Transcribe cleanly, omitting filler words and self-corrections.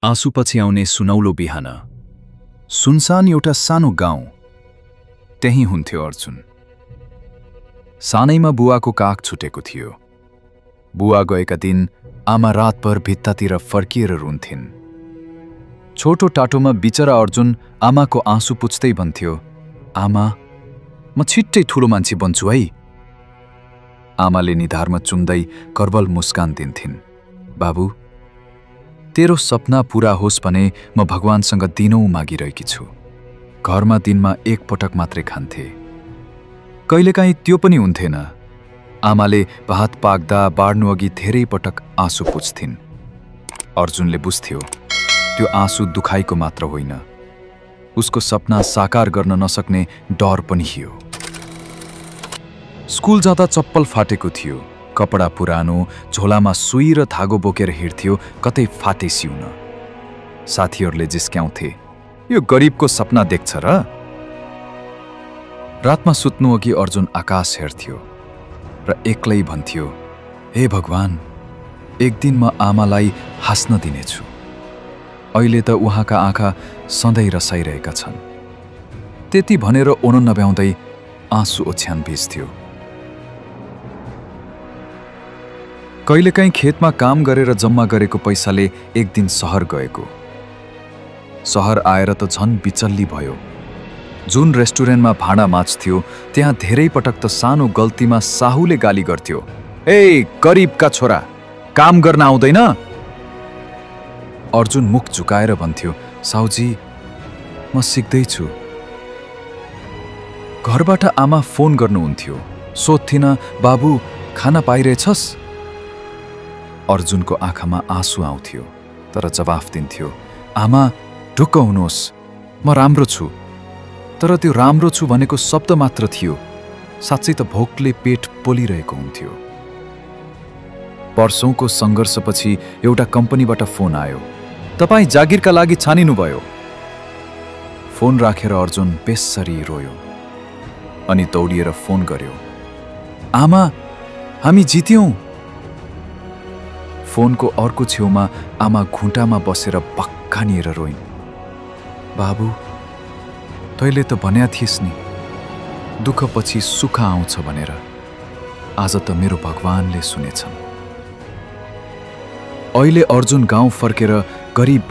आँसुपछि आउने सुनौलो बिहान। सुनसान एउटा सानो गाउँ, त्यही हुन्थ्यो अर्जुन। सानैमा बुवाको काख छुटेको थियो। बुवा गएका दिन आमा रातभर भित्तातिर फर्किएर रुन्थिन्। छोटो टाटोमा बिचरा अर्जुन आमाको आँसु पुछ्दै भन्थ्यो, आमा, म छिट्टै ठुलो मान्छे बन्छु है। आमाले निधारमा चुम्दै कर्बल मुस्कान दिन्थिन्, बाबु, तेरो सपना पूरा होस् भने म भगवानसँग दिनौं मागिरहेकी छु। घरमा दिनमा एक पटक मात्रै खान्थे। कहिलेकाहीँ त्यो पनि हुन्थेन। आमाले भात पाक्दा बाड्नु अघि धेरै पटक आँसु पुछ्थिन्। अर्जुनले बुझ्थ्यो त्यो आँसु दुखाइको मात्र होइन, उसको सपना साकार गर्न नसक्ने डर पनि थियो। स्कुल जाँदा चप्पल फाटेको थियो, कपडा पुरानो, झोलामा सुई र धागो बोकेर हिँड्थ्यो, कतै फाटे सिउन। साथीहरूले जिस्क्याउँथे, यो गरिबको सपना देख्छ र? रातमा सुत्नु अघि अर्जुन आकाश हेर्थ्यो र एक्लै भन्थ्यो, हे भगवान, एक दिन म आमालाई हाँस्न दिनेछु। अहिले त उहाँका आँखा सधैँ रसाइरहेका छन्। त्यति भनेर ओनो नभ्याउँदै आँसु ओछ्यान भिज्थ्यो। कहिलेकाहीँ खेतमा काम गरेर जम्मा गरेको पैसाले एक दिन सहर गएको। सहर आएर त झन् बिचल्ली भयो। जुन रेस्टुरेन्टमा भाँडा माझ्थ्यो त्यहाँ धेरै पटक त सानो गल्तीमा साहुले गाली गर्थ्यो, ए गरिबका छोरा, काम गर्न आउँदैन? अर्जुन मुख झुकाएर भन्थ्यो, साहुजी, म सिक्दैछु। घरबाट आमा फोन गर्नुहुन्थ्यो, सोध्थिन, बाबु, खाना पाइरहेछस्? अर्जुनको आँखामा आँसु आउँथ्यो, तर जवाफ दिन्थ्यो, आमा, ढुक्क हुनुहोस्, म राम्रो छु। तर त्यो राम्रो छु भनेको शब्द मात्र थियो, साँच्चै त भोकले पेट पोलिरहेको हुन्थ्यो। वर्षौंको सङ्घर्षपछि एउटा कम्पनीबाट फोन आयो, तपाईँ जागिरका लागि छानिनुभयो। फोन राखेर अर्जुन बेसरी रोयो अनि दौडिएर फोन गर्यो, आमा, हामी जित्यौं। फोनको अर्को छेउमा आमा घुँटामा बसेर पक्कानिएर रोइन्, बाबु, तैँले त भन्या थिइस् नि, दुःखपछि सुख आउँछ भनेर। आज त मेरो भगवानले सुनेछन्। अहिले अर्जुन गाउँ फर्केर गरिब